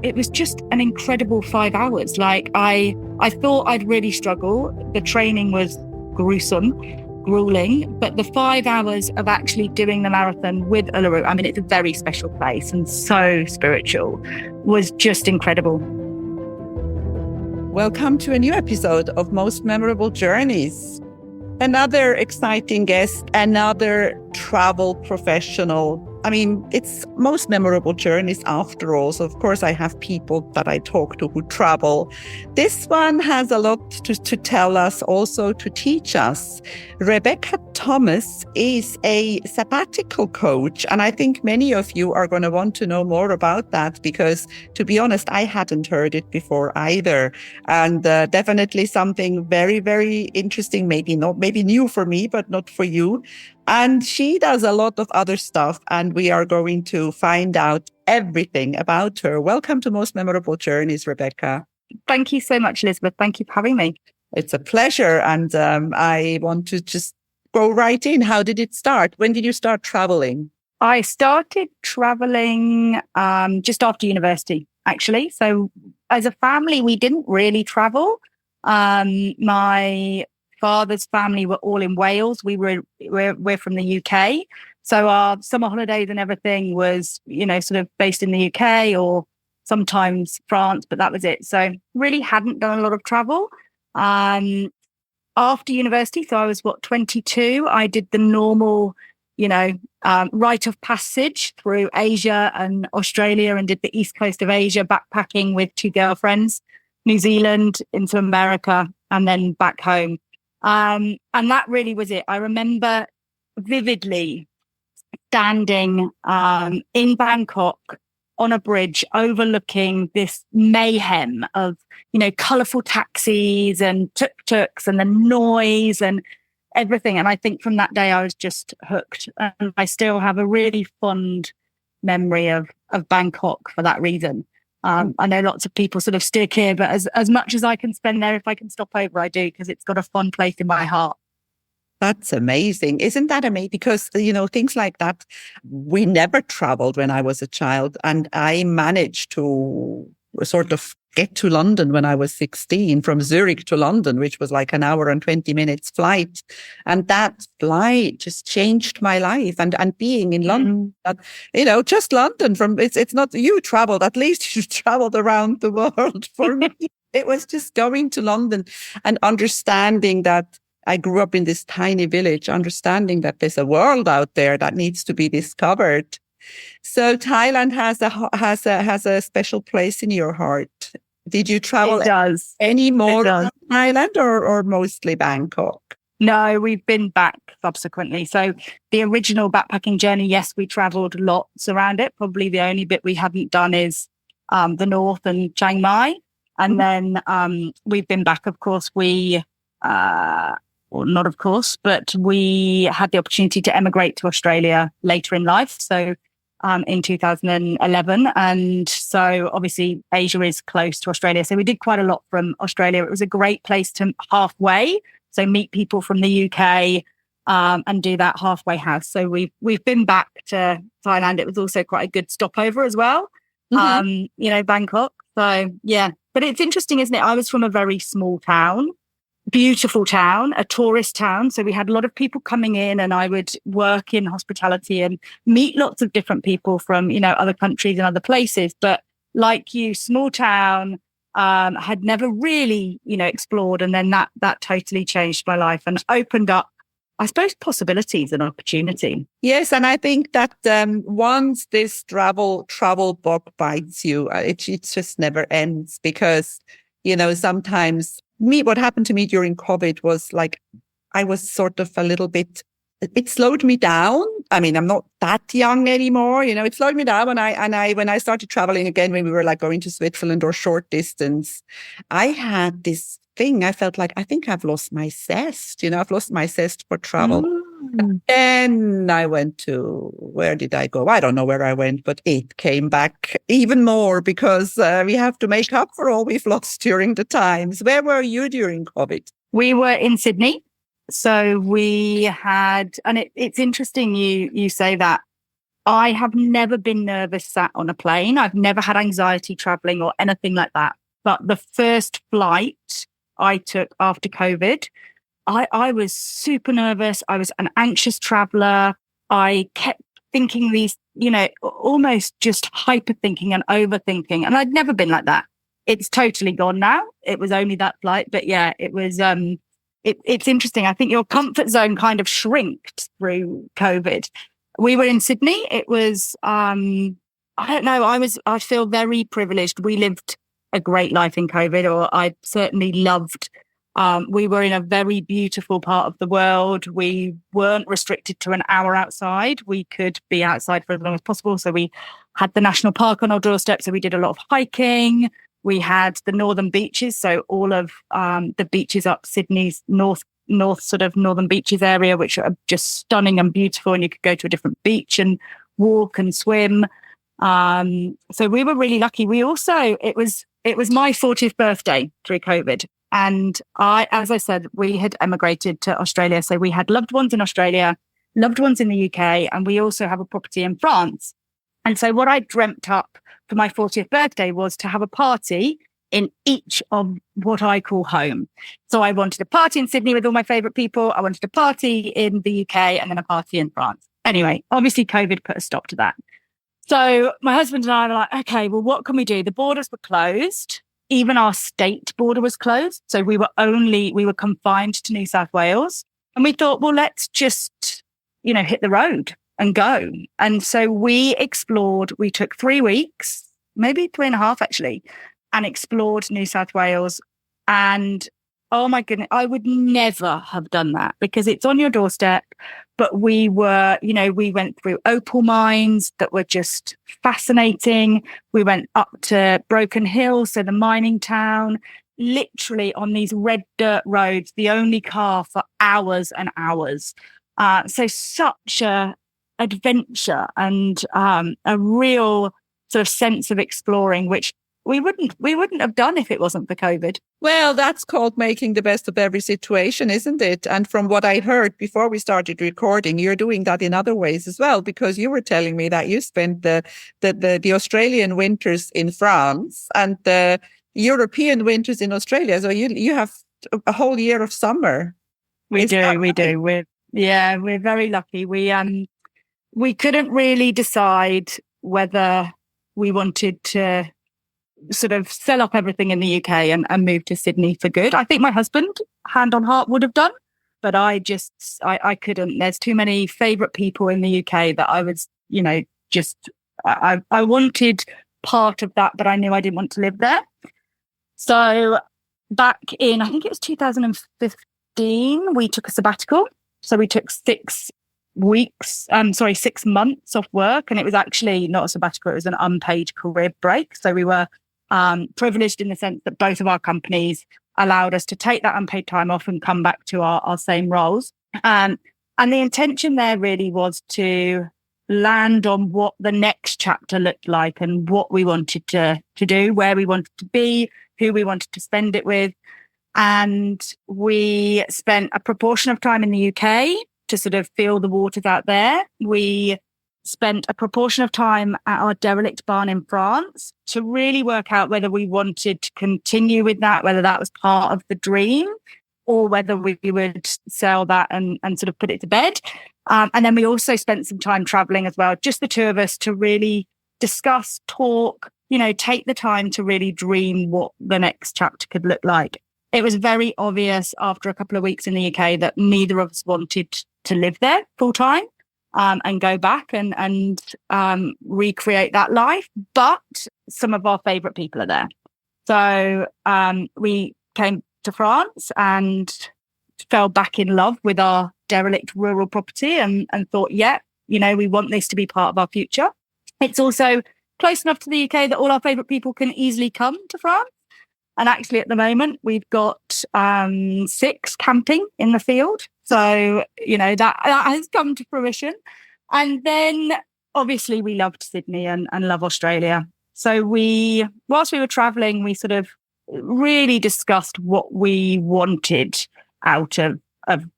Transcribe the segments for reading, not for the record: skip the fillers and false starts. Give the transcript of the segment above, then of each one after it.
it was just an incredible 5 hours. Like I thought I'd really struggle. The training was grueling, but the 5 hours of actually doing the marathon with Uluru, I mean, it's a very special place and so spiritual, was just incredible. Welcome to a new episode of Most Memorable Journeys. Another exciting guest, another travel professional. I mean, it's most memorable journeys after all. So, of course, I have people that I talk to who travel. This one has a lot to tell us, also to teach us. Rebecca Thomas is a sabbatical coach. And I think many of you are going to want to know more about that because, to be honest, I hadn't heard it before either. And definitely something very, very interesting, maybe new for me, but not for you. And she does a lot of other stuff, and we are going to find out everything about her. Welcome to Most Memorable Journeys, Rebecca. Thank you so much, Elizabeth. Thank you for having me. It's a pleasure. And I want to just go right in. How did it start? When did you start traveling? I started traveling just after university, actually. So as a family, we didn't really travel. My father's family were all in Wales. We're from the UK. So our summer holidays and everything was, sort of based in the UK or sometimes France, but that was it. So really hadn't done a lot of travel. After university, so I was 22, I did the normal, rite of passage through Asia and Australia and did the east coast of Asia, backpacking with 2 girlfriends, New Zealand into America and then back home. And that really was it. I remember vividly standing in Bangkok on a bridge overlooking this mayhem of, colourful taxis and tuk-tuks and the noise and everything. And I think from that day I was just hooked. And I still have a really fond memory of Bangkok for that reason. I know lots of people sort of steer clear, but as much as I can spend there, if I can stop over, I do, because it's got a fun place in my heart. That's amazing. Isn't that amazing? Because, things like that, we never traveled when I was a child. And I managed to sort of get to London when I was 16, from Zurich to London, which was like an hour and 20 minutes flight. And that flight just changed my life. And being in London, just London it's not, you traveled, at least you traveled around the world. For me, it was just going to London and understanding that I grew up in this tiny village, understanding that there's a world out there that needs to be discovered. So Thailand has a special place in your heart. Did you travel any more than Thailand or mostly Bangkok? No, we've been back subsequently. So the original backpacking journey, yes, we traveled lots around it. Probably the only bit we haven't done is the north and Chiang Mai. And then we've been back, of course, or not of course, but we had the opportunity to emigrate to Australia later in life. So in 2011. And so obviously Asia is close to Australia. So we did quite a lot from Australia. It was a great place to halfway. So meet people from the UK and do that halfway house. So we've been back to Thailand. It was also quite a good stopover as well. Bangkok. So yeah, but it's interesting, isn't it? I was from a very small town. Beautiful town, a tourist town. So we had a lot of people coming in and I would work in hospitality and meet lots of different people from, other countries and other places. But like you, small town, had never really, explored. And then that totally changed my life and opened up, I suppose, possibilities and opportunity. Yes. And I think that once this travel bug bites you, it just never ends because, sometimes what happened to me during COVID was like, I was sort of it slowed me down. I mean, I'm not that young anymore, it slowed me down when I started traveling again, when we were like going to Switzerland or short distance, I had this thing. I felt like, I think I've lost my zest, I've lost my zest for travel. And then I went to, where did I go? I don't know where I went, but it came back even more because we have to make up for all we've lost during the times. Where were you during COVID? We were in Sydney. So we had, and it's interesting you say that. I have never been nervous sat on a plane. I've never had anxiety traveling or anything like that. But the first flight I took after COVID, I was super nervous. I was an anxious traveler. I kept thinking these, almost just hyper thinking and overthinking. And I'd never been like that. It's totally gone now. It was only that flight. But yeah, it was, it's interesting. I think your comfort zone kind of shrinked through COVID. We were in Sydney. It was, I don't know. I feel very privileged. We lived a great life in COVID, or I certainly loved. We were in a very beautiful part of the world. We weren't restricted to an hour outside. We could be outside for as long as possible. So we had the national park on our doorstep. So we did a lot of hiking. We had the northern beaches. So all of the beaches up Sydney's north sort of northern beaches area, which are just stunning and beautiful. And you could go to a different beach and walk and swim. So we were really lucky. We also, it was my 40th birthday through COVID. And as I said, we had emigrated to Australia. So we had loved ones in Australia, loved ones in the UK, and we also have a property in France. And so what I dreamt up for my 40th birthday was to have a party in each of what I call home. So I wanted a party in Sydney with all my favorite people. I wanted a party in the UK and then a party in France. Anyway, obviously COVID put a stop to that. So my husband and I were like, okay, well, what can we do? The borders were closed. Even our state border was closed. So we were confined to New South Wales. And we thought, well, let's just, hit the road and go. And so we took 3 weeks, maybe 3.5 actually, and explored New South Wales. And oh my goodness, I would never have done that because it's on your doorstep. But we went through opal mines that were just fascinating. We went up to Broken Hill, so the mining town, literally on these red dirt roads, the only car for hours and hours. So such a adventure and a real sort of sense of exploring, which we wouldn't have done if it wasn't for COVID. Well, that's called making the best of every situation, isn't it? And from what I heard before we started recording, you're doing that in other ways as well, because you were telling me that you spent the Australian winters in France and the European winters in Australia. So you have a whole year of summer. We do. We're very lucky. We couldn't really decide whether we wanted to sort of sell up everything in the UK and move to Sydney for good. I think my husband, hand on heart, would have done, but I couldn't. There's too many favourite people in the UK that I was, I wanted part of that, but I knew I didn't want to live there. So back in, I think it was 2015, we took a sabbatical. So we took 6 months off work. And it was actually not a sabbatical, it was an unpaid career break. So we were privileged in the sense that both of our companies allowed us to take that unpaid time off and come back to our same roles. And the intention there really was to land on what the next chapter looked like and what we wanted to do, where we wanted to be, who we wanted to spend it with. And we spent a proportion of time in the UK to sort of feel the waters out there. We spent a proportion of time at our derelict barn in France to really work out whether we wanted to continue with that, whether that was part of the dream, or whether we would sell that and sort of put it to bed. And then we also spent some time traveling as well, just the two of us, to really discuss, talk, take the time to really dream what the next chapter could look like. It was very obvious after a couple of weeks in the UK that neither of us wanted to live there full time. And go back and recreate that life. But some of our favourite people are there. So we came to France and fell back in love with our derelict rural property and thought, we want this to be part of our future. It's also close enough to the UK that all our favourite people can easily come to France. And actually, at the moment, we've got 6 camping in the field. So, that has come to fruition. And then, obviously, we loved Sydney and love Australia. So whilst we were traveling, we sort of really discussed what we wanted out of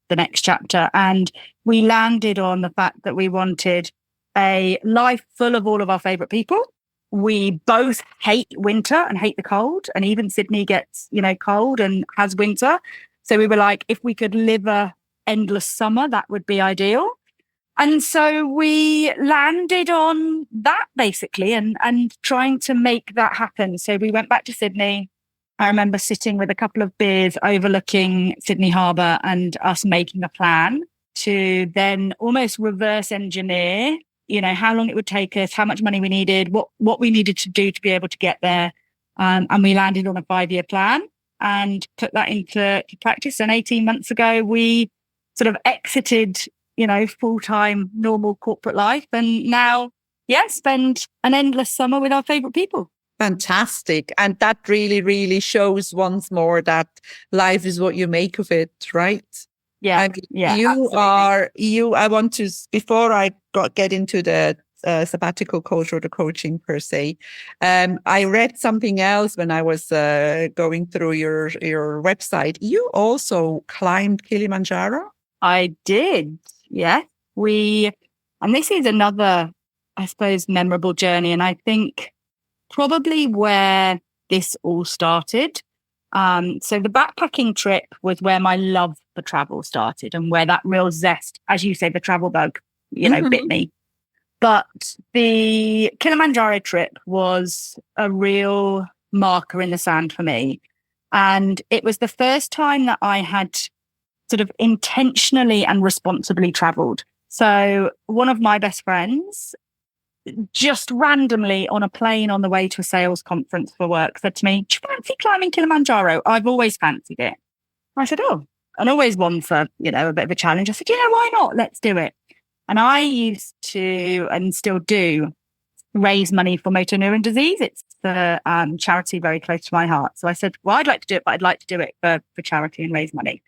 the next chapter. And we landed on the fact that we wanted a life full of all of our favorite people. We both hate winter and hate the cold. And even Sydney gets, cold and has winter. So we were like, if we could live a endless summer, that would be ideal. And so we landed on that basically and trying to make that happen. So we went back to Sydney. I remember sitting with a couple of beers overlooking Sydney Harbour and us making a plan to then almost reverse engineer, how long it would take us, how much money we needed, what we needed to do to be able to get there. And we landed on a 5-year plan and put that into practice. And 18 months ago, we sort of exited, full-time normal corporate life. And now, spend an endless summer with our favorite people. Fantastic. And that really, really shows once more that life is what you make of it, right? Yeah. I mean, I want to, before I get into the sabbatical culture or the coaching per se, I read something else when I was going through your website. You also climbed Kilimanjaro? I did. Yeah. And this is another, I suppose, memorable journey. And I think probably where this all started. So the backpacking trip was where my love for travel started and where that real zest, as you say, the travel bug, bit me. But the Kilimanjaro trip was a real marker in the sand for me. And it was the first time that I had sort of intentionally and responsibly traveled. So one of my best friends, just randomly on a plane on the way to a sales conference for work, said to me, "Do you fancy climbing Kilimanjaro? I've always fancied it." I said, "Oh," and always one for, a bit of a challenge. I said, "Why not? Let's do it." And I used to, and still do, raise money for motor neuron disease. It's the charity very close to my heart. So I said, well, I'd like to do it, but I'd like to do it for charity and raise money.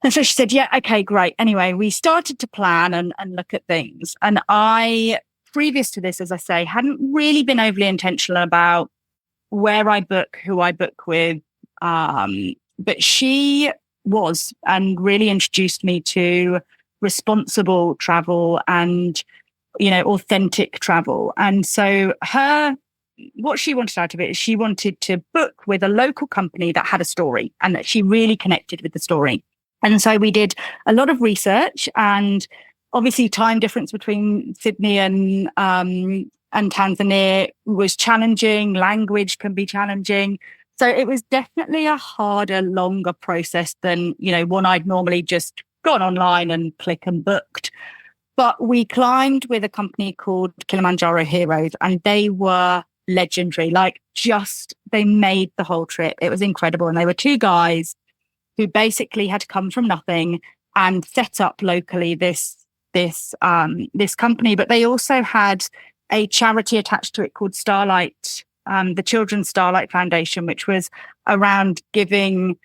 And so she said, yeah, okay, great. Anyway, we started to plan and look at things. And I, previous to this, as I say, hadn't really been overly intentional about where I book, who I book with. But she was, and really introduced me to responsible travel and, authentic travel. And so what she wanted out of it is she wanted to book with a local company that had a story and that she really connected with the story. And so we did a lot of research, and obviously time difference between Sydney and Tanzania was challenging. Language can be challenging. So it was definitely a harder, longer process than, one I'd normally just gone online and click and booked. But we climbed with a company called Kilimanjaro Heroes, and they were legendary. They made the whole trip. It was incredible. And they were two guys who basically had come from nothing and set up locally this company. But they also had a charity attached to it called Starlight, the Children's Starlight Foundation, which was around giving,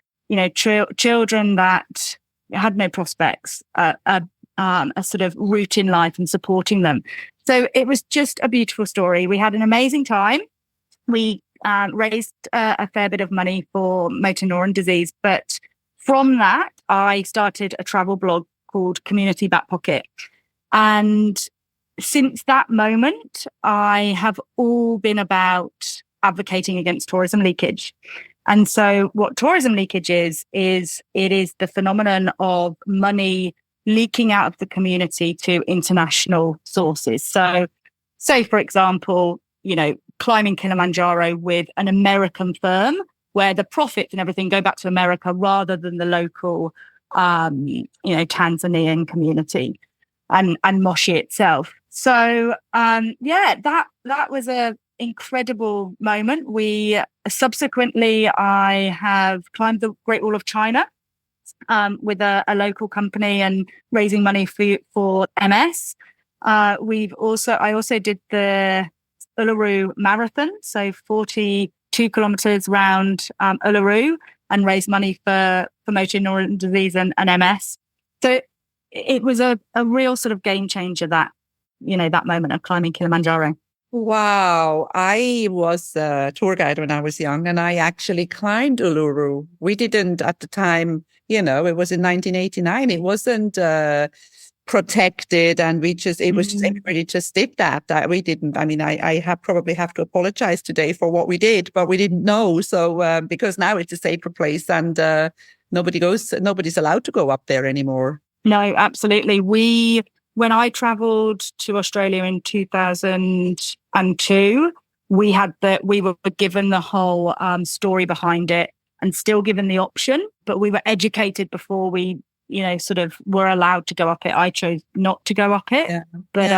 children that had no prospects a sort of route in life and supporting them. So it was just a beautiful story. We had an amazing time. We raised a fair bit of money for motor neuron disease, but from that, I started a travel blog called Community Back Pocket. And since that moment, I have all been about advocating against tourism leakage. And so what tourism leakage is it is the phenomenon of money leaking out of the community to international sources. So for example, climbing Kilimanjaro with an American firm where the profits and everything go back to America rather than the local, Tanzanian community and Moshi itself. So, that was a incredible moment. Subsequently, I have climbed the Great Wall of China with a local company and raising money for MS. I also did the Uluru Marathon, so 42 kilometers round Uluru, and raised money for motor neuron disease and MS. So it was a real sort of game changer, that moment of climbing Kilimanjaro. Wow. I was a tour guide when I was young, and I actually climbed Uluru. We didn't at the time, it was in 1989. It wasn't protected, and it was just, everybody just did that. We didn't. I mean, I probably have to apologize today for what we did, but we didn't know. So because now it's a safer place, and nobody's allowed to go up there anymore. No, absolutely. When I traveled to Australia in 2002, we were given the whole story behind it, and still given the option, but we were educated before we, sort of were allowed to go up it. I chose not to go up it, but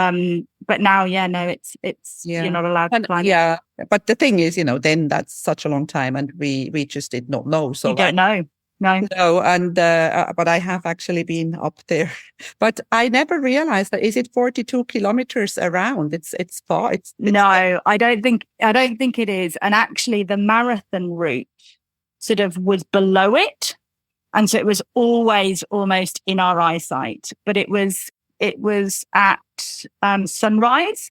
now, no, it's you're not allowed to climb. Yeah, but the thing is, then that's such a long time, and we just did not know. So you don't know. No, and but I have actually been up there, but I never realized that. Is it 42 kilometers around? It's far. No, I don't think it is. And actually, the marathon route sort of was below it, and so it was always almost in our eyesight. But it was at sunrise,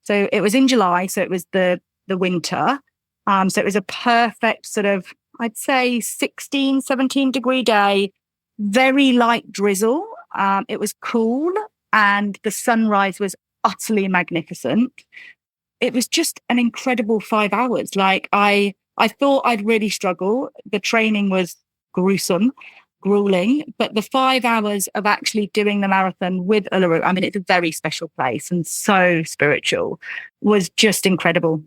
so it was in July, so it was the winter. So it was a perfect sort of, I'd say 16, 17 degree day, very light drizzle. It was cool, and the sunrise was utterly magnificent. It was just an incredible 5 hours. Like I thought I'd really struggle. The training was grueling, but the 5 hours of actually doing the marathon with Uluru, I mean, it's a very special place and so spiritual, was just incredible.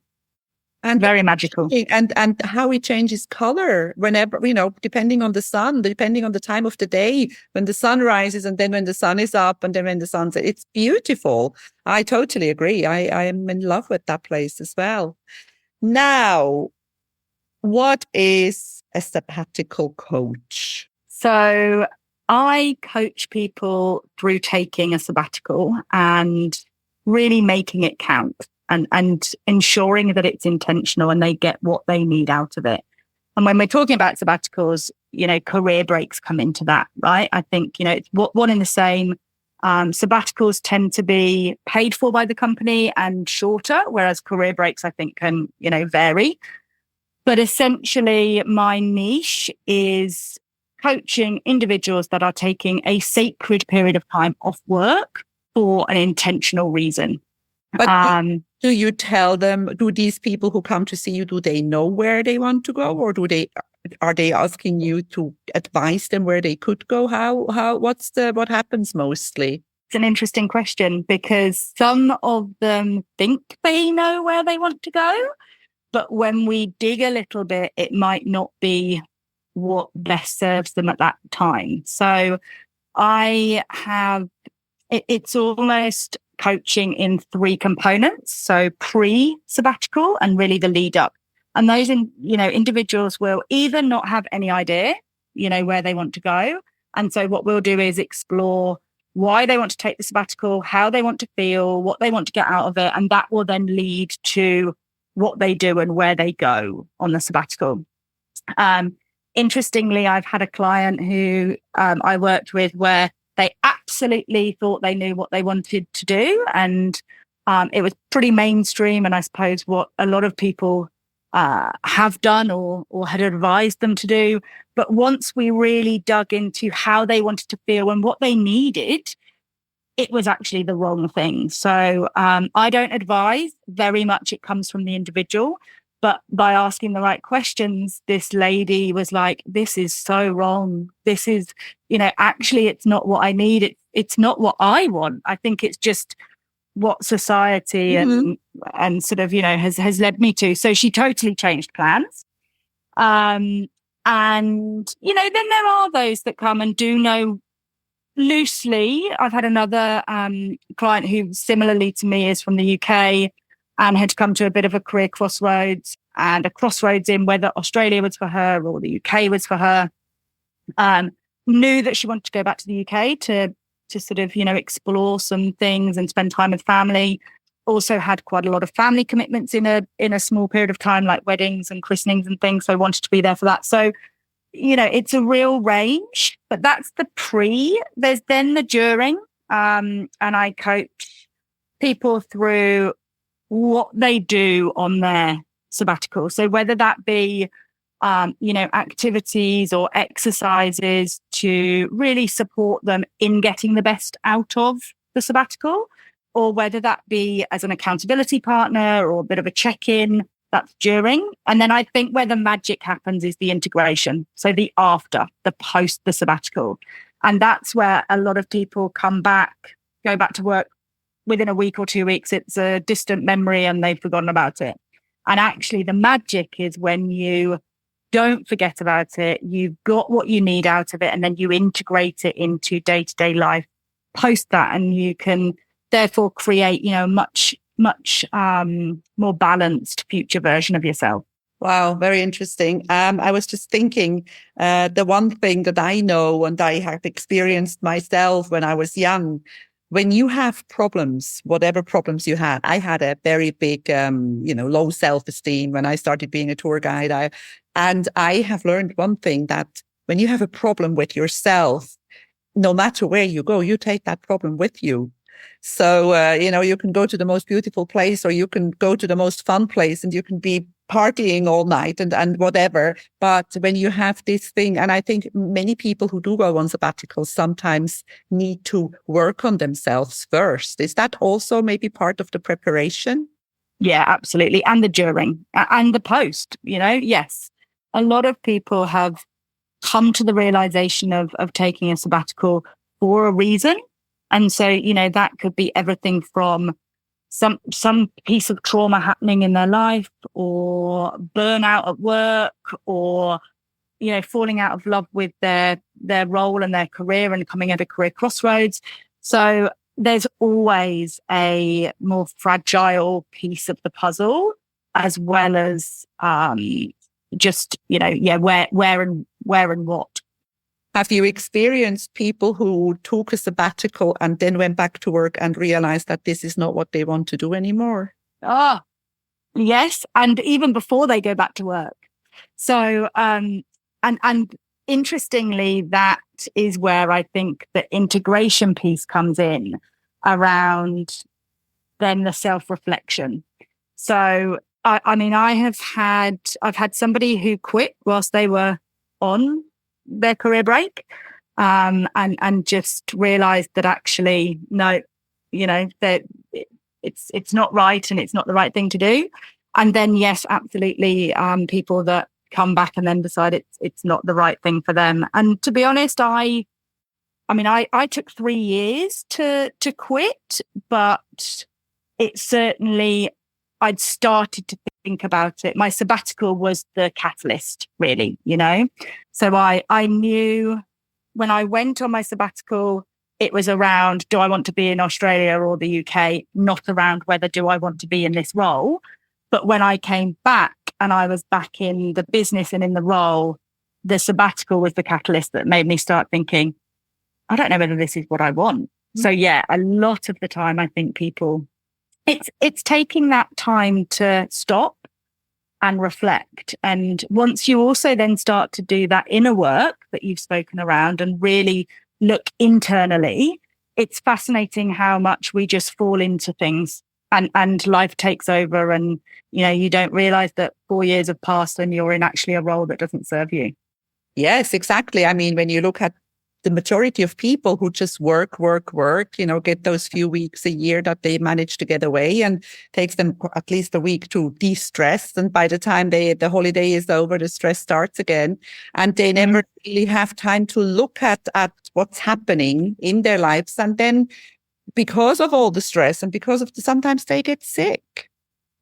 And very magical. And how it changes color whenever, depending on the sun, depending on the time of the day, when the sun rises, and then when the sun is up, and then when the sun sets. It's beautiful. I totally agree. I am in love with that place as well. Now, what is a sabbatical coach? So I coach people through taking a sabbatical and really making it count. And ensuring that it's intentional and they get what they need out of it. And when we're talking about sabbaticals, career breaks come into that, right? I think, it's one in the same. Sabbaticals tend to be paid for by the company and shorter, whereas career breaks, I think, can, vary. But essentially, my niche is coaching individuals that are taking a sacred period of time off work for an intentional reason. But do you tell them, do these people who come to see you, do they know where they want to go, or are they asking you to advise them where they could go? What happens mostly? It's an interesting question, because some of them think they know where they want to go, but when we dig a little bit, it might not be what best serves them at that time. So it's almost coaching in 3 components. So pre-sabbatical and really the lead up. And those, individuals will either not have any idea, where they want to go. And so what we'll do is explore why they want to take the sabbatical, how they want to feel, what they want to get out of it. And that will then lead to what they do and where they go on the sabbatical. Interestingly, I've had a client who I worked with where they absolutely thought they knew what they wanted to do. And it was pretty mainstream. And I suppose what a lot of people have done or had advised them to do. But once we really dug into how they wanted to feel and what they needed, it was actually the wrong thing. So I don't advise. Very much it comes from the individual. But by asking the right questions, this lady was like, this is so wrong. This is, actually, it's not what I need. It's not what I want. I think it's just what society and sort of, has led me to. So she totally changed plans. And, then there are those that come and do know loosely. I've had another client who similarly to me is from the UK and had come to a bit of a career crossroads, and a crossroads in whether Australia was for her or the UK was for her. Knew that she wanted to go back to the UK to sort of, explore some things and spend time with family. Also had quite a lot of family commitments in a small period of time, like weddings and christenings and things. So I wanted to be there for that. So, it's a real range, but that's the pre. There's then the during, and I coach people through what they do on their sabbatical. So whether that be activities or exercises to really support them in getting the best out of the sabbatical, or whether that be as an accountability partner or a bit of a check-in, that's during. And then I think where the magic happens is the integration. So the after, the post the sabbatical. And that's where a lot of people go back to work within a week or 2 weeks. It's a distant memory and they've forgotten about it. And actually the magic is when you don't forget about it, you've got what you need out of it, and then you integrate it into day-to-day life post that, and you can therefore create, much more balanced future version of yourself. Wow, very interesting. I was just thinking, the one thing that I know and I have experienced myself when I was young, when you have problems, whatever problems you had, I had a very big, low self-esteem when I started being a tour guide. And I have learned one thing, that when you have a problem with yourself, no matter where you go, you take that problem with you. So, you can go to the most beautiful place, or you can go to the most fun place, and you can be partying all night and whatever. But when you have this thing, and I think many people who do go on sabbaticals sometimes need to work on themselves first. Is that also maybe part of the preparation? Yeah, absolutely. And the during and the post, yes. A lot of people have come to the realization of taking a sabbatical for a reason. And so, that could be everything from some piece of trauma happening in their life, or burnout at work, or, falling out of love with their role and their career and coming at a career crossroads. So there's always a more fragile piece of the puzzle, as well as just, where and what. Have you experienced people who took a sabbatical and then went back to work and realized that this is not what they want to do anymore? Oh, yes. And even before they go back to work. So, and interestingly, that is where I think the integration piece comes in, around then the self-reflection. So, I've had somebody who quit whilst they were on their career break, and just realized that actually, no, that it's not right, and it's not the right thing to do. And then, yes, absolutely, people that come back and then decide it's not the right thing for them. And to be honest, I took 3 years to quit, but it certainly, I'd started to think about it. My sabbatical was the catalyst, really, So I knew when I went on my sabbatical, it was around, do I want to be in Australia or the UK? Not around whether do I want to be in this role. But when I came back and I was back in the business and in the role, the sabbatical was the catalyst that made me start thinking, I don't know whether this is what I want. Mm-hmm. So yeah, a lot of the time, I think people, it's taking that time to stop and reflect. And once you also then start to do that inner work that you've spoken around and really look internally, it's fascinating how much we just fall into things and life takes over, and you don't realize that 4 years have passed and you're in actually a role that doesn't serve you. Yes, exactly. I mean, when you look at the majority of people who just work, get those few weeks a year that they manage to get away, and takes them at least a week to de-stress. And by the time the holiday is over, the stress starts again. And they never really have time to look at what's happening in their lives. And then because of all the stress and because of sometimes they get sick,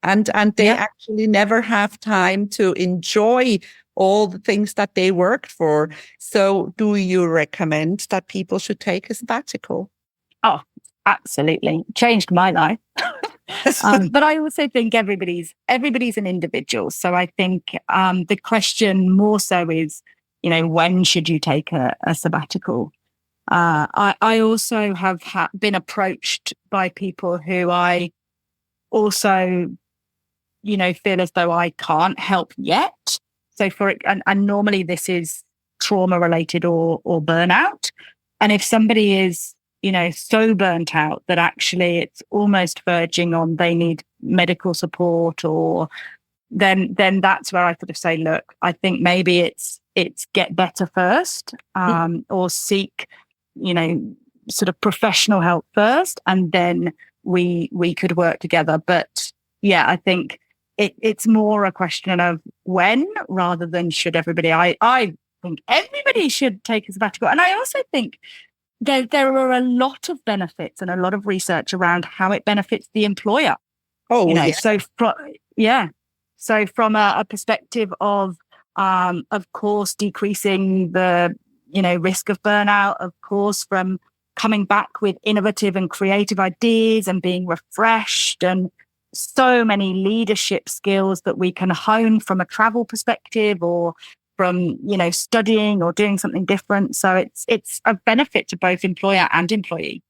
and they actually never have time to enjoy all the things that they worked for. So do you recommend that people should take a sabbatical? Oh, absolutely. Changed my life. But I also think everybody's an individual. So I think the question more so is, when should you take a sabbatical? I also have been approached by people who I also, feel as though I can't help yet. So and normally this is trauma related or burnout. And if somebody is, so burnt out that actually it's almost verging on they need medical support or then that's where I sort of say, look, I think maybe it's get better first, or seek, sort of professional help first, and then we could work together. But yeah, I think it's more a question of when rather than should everybody. I think everybody should take a sabbatical, and I also think there are a lot of benefits and a lot of research around how it benefits the employer. Oh, yeah. So from a perspective of course, decreasing the, risk of burnout, of course, from coming back with innovative and creative ideas and being refreshed, and so many leadership skills that we can hone from a travel perspective or from, studying or doing something different. So it's a benefit to both employer and employee.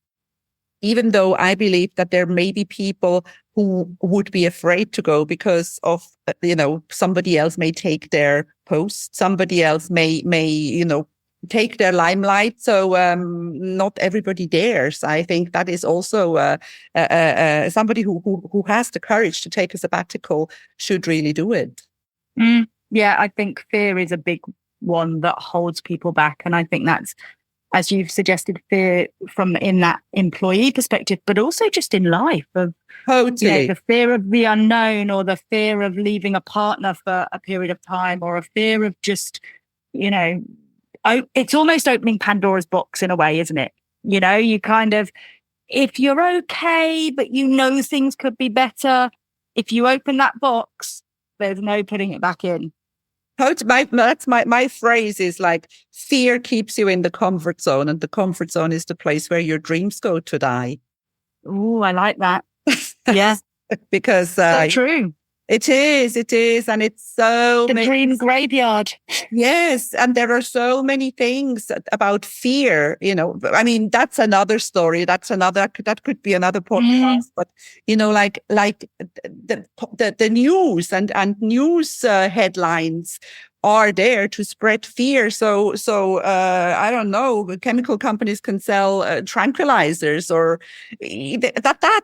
Even though I believe that there may be people who would be afraid to go because of, somebody else may take their post, somebody else may, take their limelight. So not everybody dares. I think that is also somebody who has the courage to take a sabbatical should really do it. Yeah, I think fear is a big one that holds people back. And I think that's, as you've suggested, fear from in that employee perspective, but also just in life of totally. The fear of the unknown, or the fear of leaving a partner for a period of time, or a fear of just, it's almost opening Pandora's box in a way, isn't it? You kind of, if you're okay, but things could be better, if you open that box, there's no putting it back in. My phrase is like, fear keeps you in the comfort zone, and the comfort zone is the place where your dreams go to die. Oh, I like that. Yeah. Because so true. It is. And it's so the dream graveyard. Yes. And there are so many things about fear, I mean, that's another story. That could be another podcast, but like the news and news headlines are there to spread fear. So I don't know, chemical companies can sell tranquilizers or that.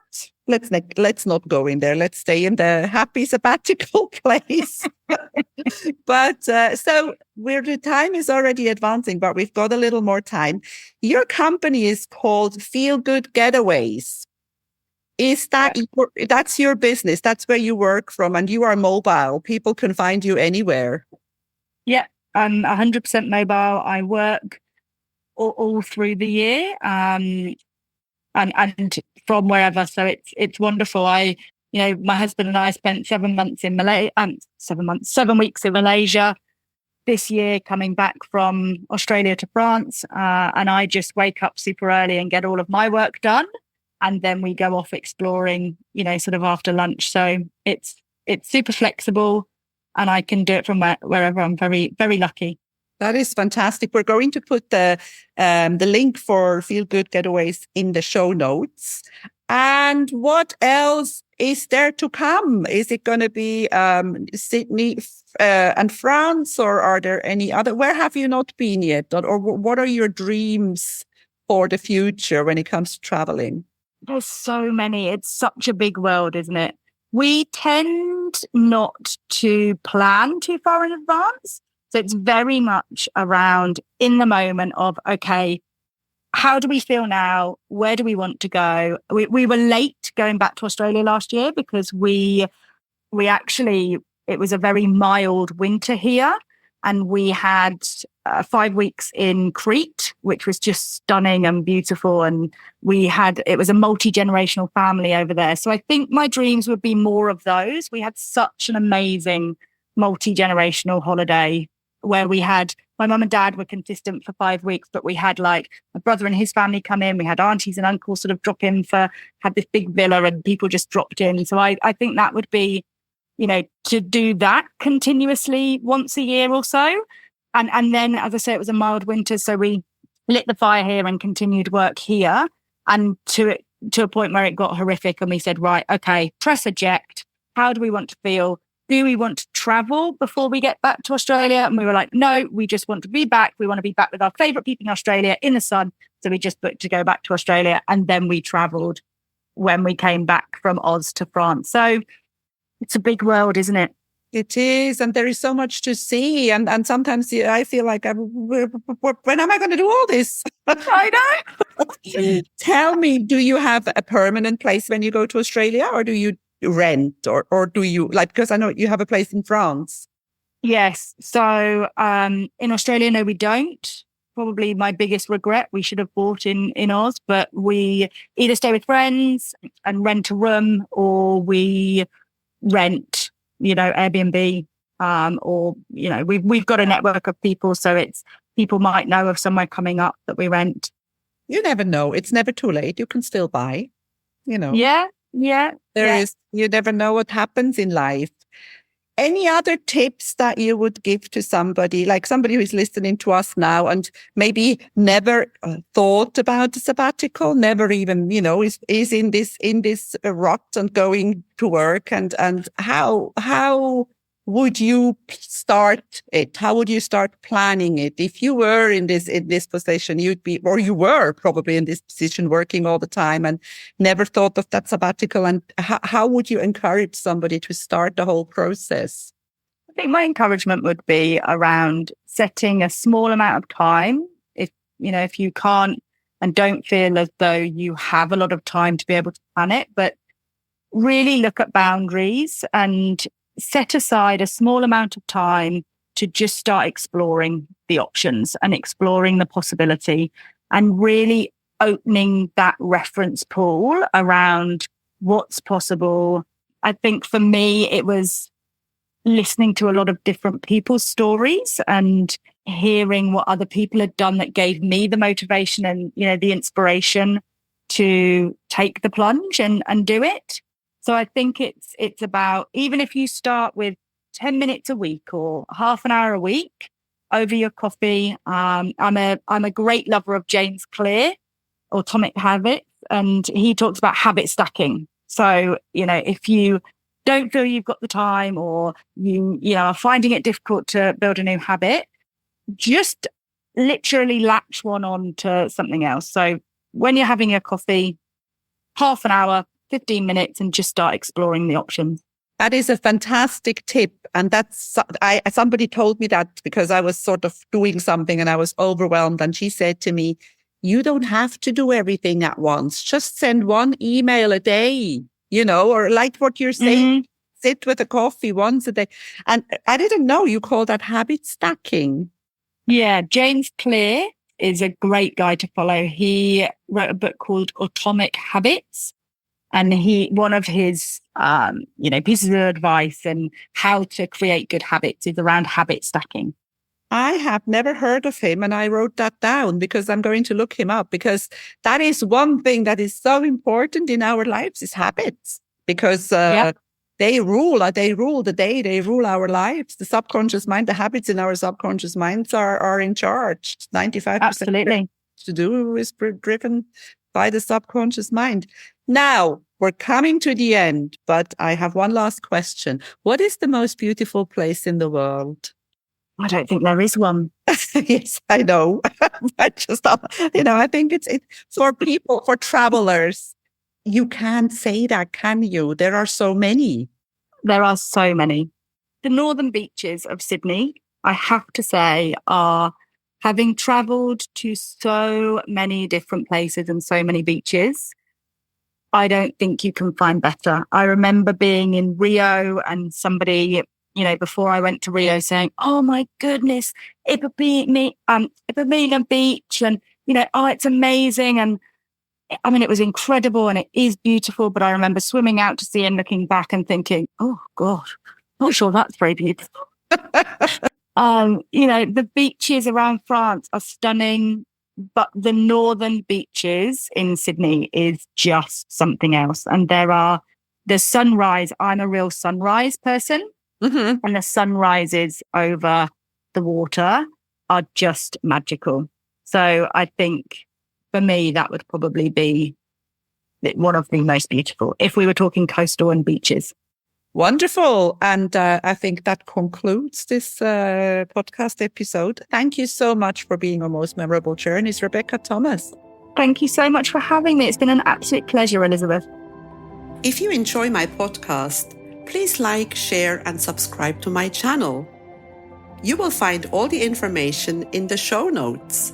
Let's not go in there. Let's stay in the happy sabbatical place. But so the time is already advancing, but we've got a little more time. Your company is called Feel Good Getaways. Is that that's your business? That's where you work from, and you are mobile. People can find you anywhere. Yeah, I'm 100% mobile. I work all through the year. And from wherever, so it's wonderful. My husband and I spent 7 months in Malaysia, 7 weeks in Malaysia this year, coming back from Australia to France, and I just wake up super early and get all of my work done, and then we go off exploring, sort of after lunch. So it's super flexible, and I can do it from wherever. I'm very, very lucky. That is fantastic. We're going to put the link for Feel Good Getaways in the show notes. And what else is there to come? Is it going to be Sydney and France, or are there any other? Where have you not been yet? Or what are your dreams for the future when it comes to traveling? There's so many. It's such a big world, isn't it? We tend not to plan too far in advance. So it's very much around in the moment of, okay, how do we feel now? Where do we want to go? We were late going back to Australia last year because we actually, it was a very mild winter here. And we had 5 weeks in Crete, which was just stunning and beautiful. And it was a multi-generational family over there. So I think my dreams would be more of those. We had such an amazing multi-generational holiday where we had, my mum and dad were consistent for 5 weeks, but we had like my brother and his family come in. We had aunties and uncles sort of drop in had this big villa and people just dropped in. So I think that would be, to do that continuously once a year or so. And then, as I say, it was a mild winter. So we lit the fire here and continued work here, and to a point where it got horrific. And we said, right, okay, press eject. How do we want to feel? Do we want to travel before we get back to Australia? And we were like, no, we just want to be back. We want to be back with our favorite people in Australia in the sun. So we just booked to go back to Australia. And then we traveled when we came back from Oz to France. So it's a big world, isn't it? It is, and there is so much to see. And sometimes I feel like, when am I going to do all this? I know. Tell me, do you have a permanent place when you go to Australia, or do you rent, or do you, like, because I know you have a place in France? Yes. So in Australia, no, we don't. Probably my biggest regret. We should have bought in Oz, but we either stay with friends and rent a room, or we rent, Airbnb, or we've got a network of people, so it's people might know of somewhere coming up that we rent. You never know. It's never too late. You can still buy. Yeah. You never know what happens in life. Any other tips that you would give to somebody, like somebody who is listening to us now and maybe never thought about a sabbatical, never even, is in this rut and going to work, and how would you start it? How would you start planning it? If you were in this position, you were probably in this position working all the time and never thought of that sabbatical. And how would you encourage somebody to start the whole process? I think my encouragement would be around setting a small amount of time. If you can't and don't feel as though you have a lot of time to be able to plan it, but really look at boundaries and set aside a small amount of time to just start exploring the options and exploring the possibility, and really opening that reference pool around what's possible. I think for me, it was listening to a lot of different people's stories and hearing what other people had done that gave me the motivation and, the inspiration to take the plunge and do it. So I think it's about, even if you start with 10 minutes a week or half an hour a week over your coffee. I'm a great lover of James Clear, Atomic Habits, and he talks about habit stacking. So, if you don't feel you've got the time, or you are finding it difficult to build a new habit, just literally latch one on to something else. So when you're having your coffee, half an hour, 15 minutes, and just start exploring the options. That is a fantastic tip. And somebody told me that because I was sort of doing something and I was overwhelmed. And she said to me, you don't have to do everything at once. Just send one email a day, or like what you're saying, sit with a coffee once a day. And I didn't know you call that habit stacking. Yeah, James Clear is a great guy to follow. He wrote a book called Atomic Habits. And one of his, pieces of advice and how to create good habits is around habit stacking. I have never heard of him, and I wrote that down because I'm going to look him up, because that is one thing that is so important in our lives is habits, because they rule the day, they rule our lives. The subconscious mind, the habits in our subconscious minds are in charge. 95% Absolutely. to do is driven by the subconscious mind. Now, we're coming to the end, but I have one last question. What is the most beautiful place in the world? I don't think there is one. Yes, I know. I just, I think it's for people, for travelers. You can't say that, can you? There are so many. There are so many. The northern beaches of Sydney, I have to say, are, having travelled to so many different places and so many beaches, I don't think you can find better. I remember being in Rio and somebody, before I went to Rio, saying, "Oh my goodness, Ipanema Beach, and it's amazing." And I mean, it was incredible and it is beautiful. But I remember swimming out to sea and looking back and thinking, "Oh God, not sure that's very beautiful." The beaches around France are stunning, but the northern beaches in Sydney is just something else. And the sunrise. I'm a real sunrise person. Mm-hmm. And the sunrises over the water are just magical. So I think for me, that would probably be one of the most beautiful if we were talking coastal and beaches. Wonderful. And I think that concludes this podcast episode. Thank you so much for being on Most Memorable Journeys, Rebecca Thomas. Thank you so much for having me. It's been an absolute pleasure, Elizabeth. If you enjoy my podcast, please like, share, and subscribe to my channel. You will find all the information in the show notes.